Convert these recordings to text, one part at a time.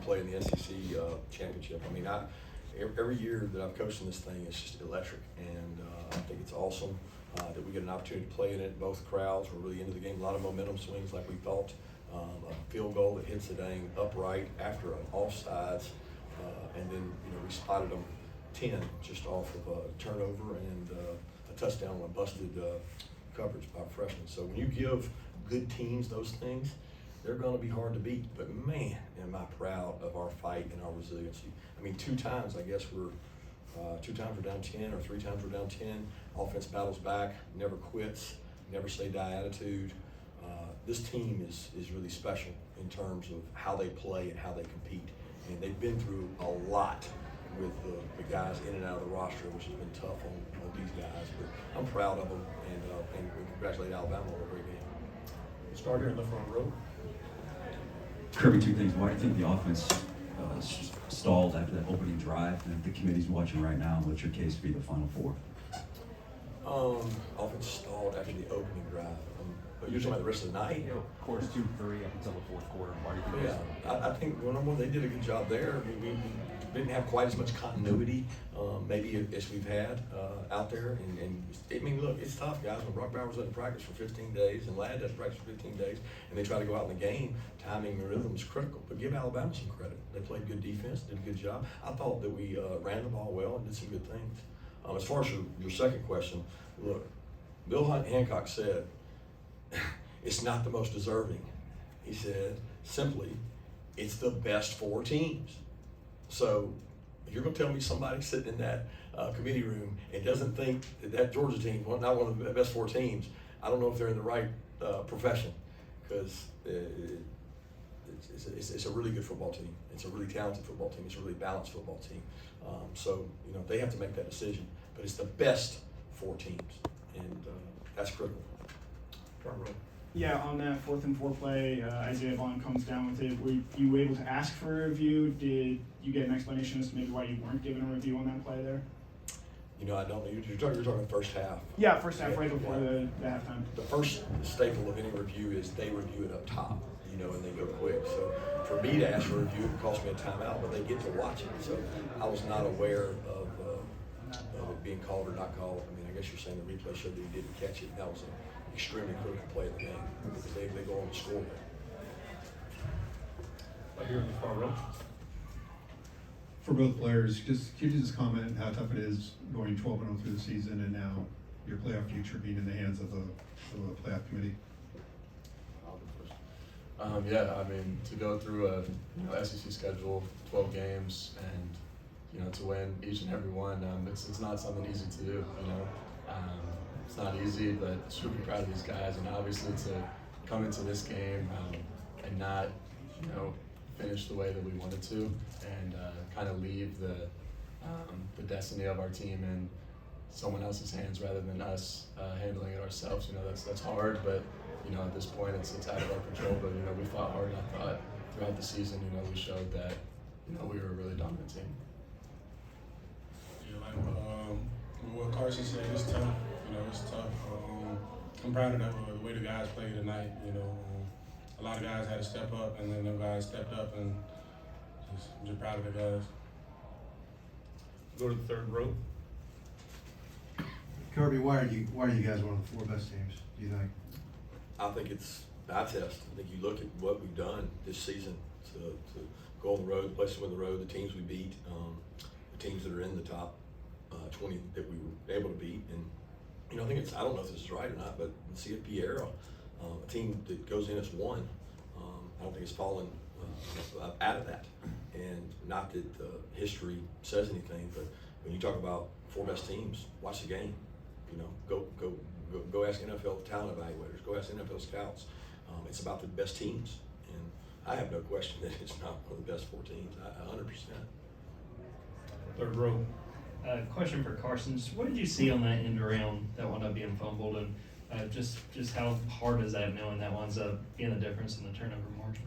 play in the SEC championship. I mean, every year that I've coached in this thing, it's just electric, and I think it's awesome that we get an opportunity to play in it. Both crowds were really into the game. A lot of momentum swings like we thought. A field goal that hits the dang upright after an offsides, and then we spotted them 10 just off of a turnover and a touchdown on a busted coverage by a freshman. So when you give good teams those things, they're going to be hard to beat. But man, am I proud of our fight and our resiliency. I mean, 2 times I guess we're 2 times we're down 10 or 3 times we're down 10. Offense battles back, never quits, never say die attitude. This team is really special in terms of how they play and how they compete. And they've been through a lot with the guys in and out of the roster, which has been tough on these guys. But I'm proud of them, and we congratulate Alabama on a great game. Start here in the front row. Kirby, 2 things. Why do you think the offense stalled after that opening drive? And the committee's watching right now. What's your case to be the Final Four? Offense stalled after the opening drive. But you're talking about the rest of the night? Quarters 2, 3 up until the fourth quarter. Why do you think I think they did a good job there. I mean, we didn't have quite as much continuity maybe as we've had out there. And I mean, look, it's tough, guys. When Brock Bowers doesn't practice for 15 days and Ladd doesn't practice for 15 days, and they try to go out in the game, timing and rhythm is critical. But give Alabama some credit. They played good defense, did a good job. I thought that we ran the ball well and did some good things. As far as your second question, look, Bill Hancock said, it's not the most deserving. He said, simply, it's the best 4 teams. So if you're going to tell me somebody sitting in that committee room and doesn't think that Georgia team, not one of the best 4 teams, I don't know if they're in the right profession, because it's a really good football team. It's a really talented football team. It's a really balanced football team. So they have to make that decision. But it's the best 4 teams, and that's critical. Front row. Yeah, on that 4th and 4 play, Isaiah Vaughn comes down with it. Were you able to ask for a review? Did you get an explanation as to maybe why you weren't given a review on that play there? I don't know. You're talking the first half. Yeah, first half, right before the halftime. The first staple of any review is they review it up top, and they go quick. So for me to ask for a review, it cost me a timeout, but they get to watch it. So I was not aware of it being called or not called. I mean, I guess you're saying the replay showed that he didn't catch it. That was an extremely critical play of the game because they go on the score. Right here in the front row. For both players, could you just comment how tough it is going 12-0 through the season and now your playoff future being in the hands of a playoff committee? Yeah, I mean, to go through a SEC schedule, 12 games, and to win each and every one, it's not something easy to do. It's not easy, but super proud of these guys, and obviously to come into this game and not finish the way that we wanted to, and kind of leave the destiny of our team in someone else's hands rather than us handling it ourselves. That's hard, but at this point it's out of our control. But we fought hard. I thought throughout the season, we showed that we were a really dominant team. Yeah, like what Carson said, it's tough. It's tough. I'm proud of the way the guys played tonight. A lot of guys had to step up, and then the guys stepped up, and I'm just proud of the guys. Go to the 3rd row. Kirby, why are you guys one of the 4 best teams, do you think? I think it's eye test. I think you look at what we've done this season to go on the road, the places we win the road, the teams we beat, the teams that are in the top 20 that we were able to beat. And I think I don't know if this is right or not, but the CFP era, a team that goes in as 1, I don't think it's fallen out of that. And not that history says anything, but when you talk about 4 best teams, watch the game. Go ask NFL talent evaluators. Go ask NFL scouts. It's about the best teams, and I have no question that it's not one of the best 4 teams. 100%. 3rd row. Question for Carson. What did you see on that end around that wound up being fumbled, and just how hard is that knowing that winds up being the difference in the turnover margin?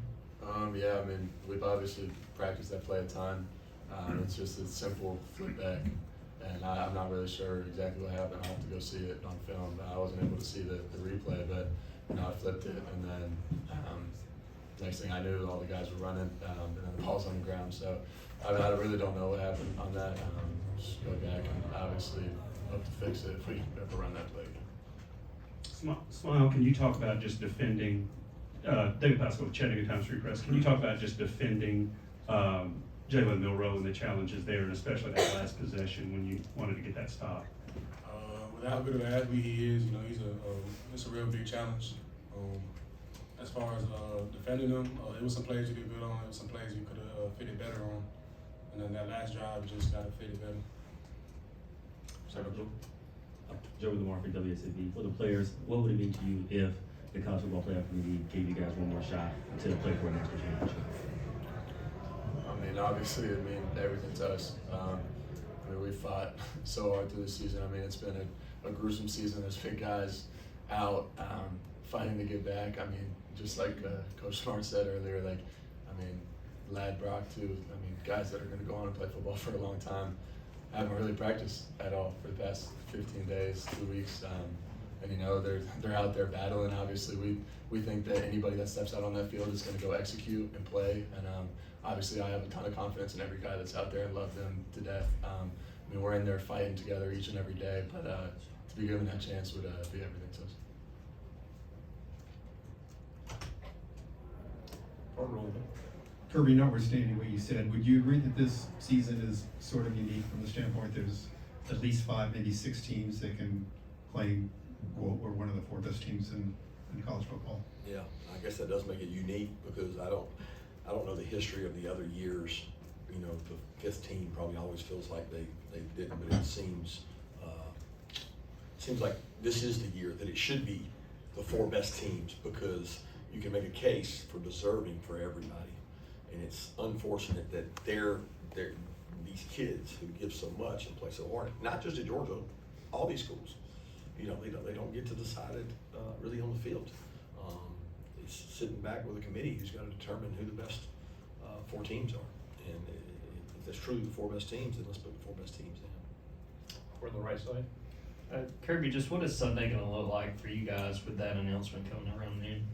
Yeah, I mean, we've obviously practiced that play a ton. It's just a simple flip back, and I'm not really sure exactly what happened. I'll have to go see it on film. I wasn't able to see the replay, but I flipped it, and then next thing I knew, all the guys were running, and then the ball's on the ground. So I really don't know what happened on that. Just go back and obviously hope to fix it if we ever run that play again. Smael, can you talk about just defending, David Pascal with Chattanooga Times Free Press, can you talk about just defending Jalen Milroe and the challenges there, and especially that last possession when you wanted to get that stop? With how good of an athlete he is, it's a real big challenge. As far as defending him, it was some plays you did good on, it was some plays you could have fitted better on. And then that last drive, just got to fit it better. Joe with the Market WSAB. For the players, what would it mean to you if the College Football Playoff Committee gave you guys one more shot to play for a national championship? I mean, obviously, it means everything to us. We fought so hard through the season. I mean, it's been a gruesome season. There's been guys out fighting to get back. I mean, just like Coach Smart said earlier, Lad Brock too. I mean, guys that are going to go on and play football for a long time haven't really practiced at all for the past 15 days, 2 weeks. And they're out there battling. Obviously, we think that anybody that steps out on that field is going to go execute and play. And obviously, I have a ton of confidence in every guy that's out there and love them to death. We're in there fighting together each and every day, but to be given that chance would be everything to us. Kirby, notwithstanding what you said, would you agree that this season is sort of unique from the standpoint there's at least 5, maybe 6 teams that can play, or one of the 4 best teams in college football? Yeah, I guess that does make it unique because I don't know the history of the other years. The 5th team probably always feels like they didn't, but it seems like this is the year that it should be the 4 best teams because you can make a case for deserving for everybody. And it's unfortunate that these kids who give so much and play so hard, not just at Georgia, all these schools, they don't get to decide it really on the field. It's sitting back with a committee who's got to determine who the best 4 teams are. And if that's truly the 4 best teams, then let's put the 4 best teams in. We're on the right side. Kirby, just what is Sunday going to look like for you guys with that announcement coming around noon?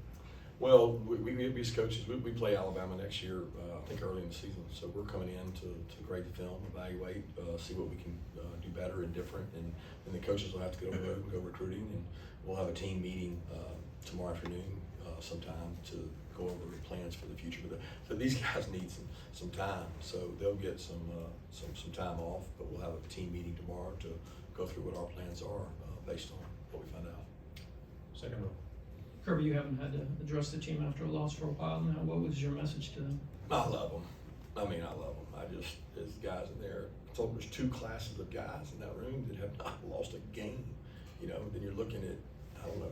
Well, we as coaches, we play Alabama next year, I think early in the season. So we're coming in to grade the film, evaluate, see what we can do better and different. And the coaches will have to get on the road and go recruiting. And we'll have a team meeting tomorrow afternoon sometime to go over the plans for the future. So these guys need some time. So they'll get some time off, but we'll have a team meeting tomorrow to go through what our plans are based on what we find out. Second row. Kirby, you haven't had to address the team after a loss for a while now. What was your message to them? I love them. I love them. There's guys in there. I told them there's 2 classes of guys in that room that have not lost a game. Then you're looking at,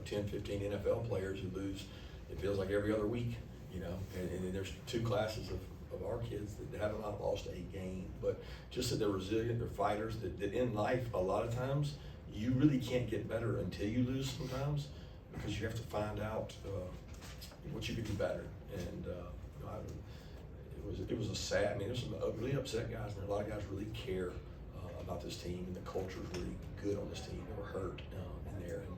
10, 15 NFL players who lose, it feels like every other week, and then there's 2 classes of our kids that have not lost a game. But just that they're resilient, they're fighters, that in life, a lot of times, you really can't get better until you lose sometimes. Because you have to find out what you can do better, and it was a sad. There's some really upset guys, and a lot of guys really care about this team, and the culture is really good on this team. They were hurt in there, and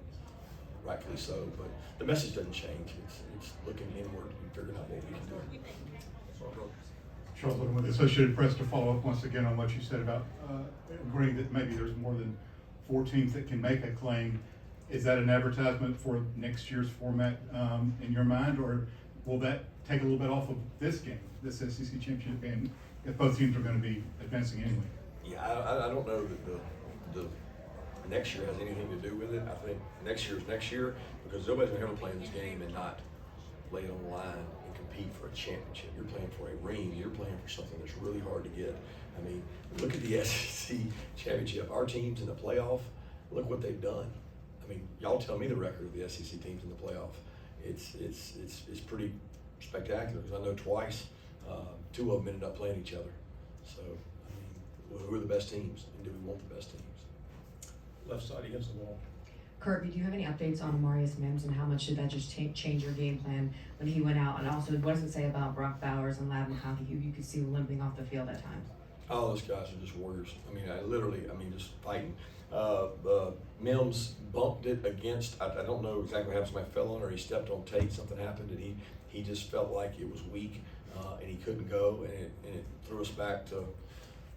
rightfully so. But the message doesn't change. It's looking inward and figuring out what we can do. Charles Little with the Associated Press to follow up once again on what you said about agreeing that maybe there's more than 4 teams that can make a claim. Is that an advertisement for next year's format in your mind, or will that take a little bit off of this game, this SEC championship game, if both teams are going to be advancing anyway? Yeah, I don't know that the next year has anything to do with it. I think next year is next year because nobody's going to ever play in this game and not lay it on the line and compete for a championship. You're playing for a ring. You're playing for something that's really hard to get. Look at the SEC championship. Our teams in the playoff, look what they've done. Y'all tell me the record of the SEC teams in the playoff. It's pretty spectacular because I know twice 2 of them ended up playing each other. So, who are the best teams, and do we want the best teams? Left side against the wall. Kirby, do you have any updates on Amarius Mims and how much did that just change your game plan when he went out? And also, what does it say about Brock Bowers and Ladd McConkey, who you could see limping off the field at times? All those guys are just warriors. Just fighting. Mims bumped it against, I don't know exactly what happened, somebody fell on or he stepped on tape, something happened, and he he just felt like it was weak, and he couldn't go, and it threw us back to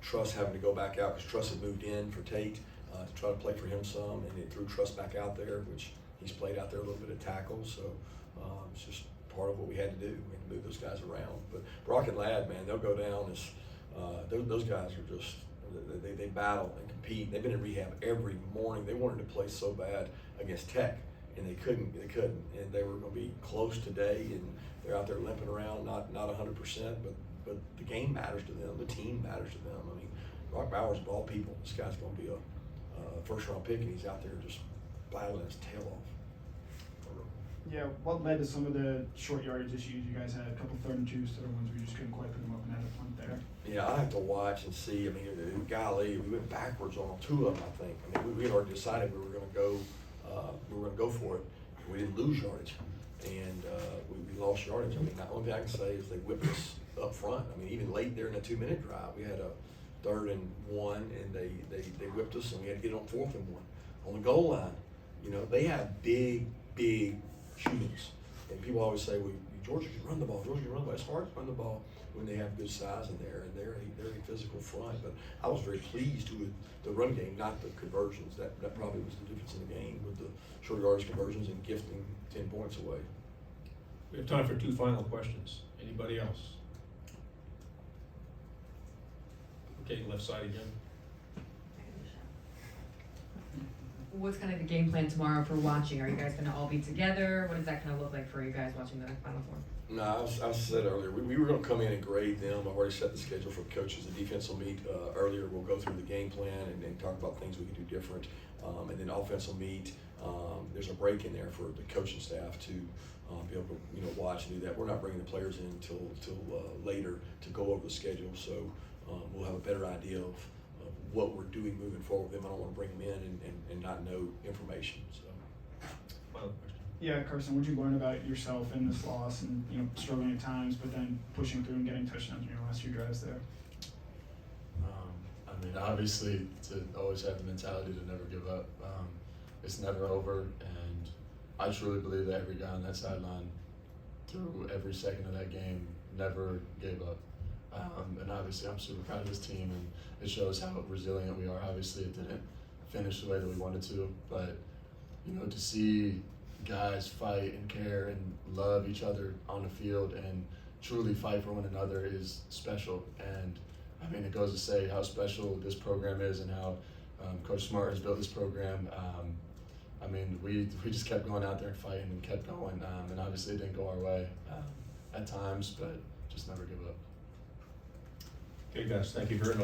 Truss having to go back out, because Truss had moved in for Tate to try to play for him some, and it threw Truss back out there, which he's played out there a little bit of tackle, so it's just part of what we had to do. We had to move those guys around. But Brock and Ladd, man, they'll go down as those guys are just they battle and compete. They've been in rehab every morning. They wanted to play so bad against Tech, and they couldn't, and they were going to be close today, and they're out there limping around, not 100%, but the game matters to them. The team matters to them. I mean, Brock Bowers, of all people, this guy's going to be a first-round pick, and he's out there just battling his tail off. Yeah, what led to some of the short yardage issues? You guys had a couple 3rd and 2s to the ones where you just couldn't quite put them up and had a punt there. Yeah, I have to watch and see. I mean, golly, we went backwards on 2 of them, I think. I mean, we had already decided we were going to go for it. We didn't lose yardage, and we lost yardage. I mean, the only thing I can say is they whipped us up front. I mean, even late there in the 2-minute drive, we had a 3rd and 1, and they whipped us, and we had to get on 4th and 1 on the goal line. You know, they have big humans, and people always say, "Well, Georgia can run the ball. Georgia can run the ball." It's hard to run the ball when they have good size in there, and they're a physical front. But I was very pleased with the run game, not the conversions. That probably was the difference in the game, with the short yardage conversions and gifting 10 points away. We have time for 2 final questions. Anybody else? Okay, left side again. What's kind of the game plan tomorrow for watching? Are you guys gonna all be together? What does that kind of look like for you guys watching the Final Four? No, I said earlier, we were going to come in and grade them. I've already set the schedule for coaches. The defense will meet earlier. We'll go through the game plan and talk about things we can do different. And then offense will meet. There's a break in there for the coaching staff to be able to watch and do that. We're not bringing the players in until later to go over the schedule, so we'll have a better idea of what we're doing moving forward with them. I don't want to bring them in and not know information. So. Final question. Yeah, Carson, what did you learn about yourself in this loss, and struggling at times, but then pushing through and getting touchdowns in your last few drives there? I mean, obviously, to always have the mentality to never give up. It's never over, and I truly believe that every guy on that sideline, through every second of that game, never gave up. And obviously, I'm super proud of this team, and it shows how resilient we are. Obviously, it didn't finish the way that we wanted to, but to see guys fight and care and love each other on the field and truly fight for one another is special. And I mean, it goes to say how special this program is and how Coach Smart has built this program. I mean, we just kept going out there and fighting and kept going, and obviously it didn't go our way at times, but just never give up. Okay, guys, thank you very much.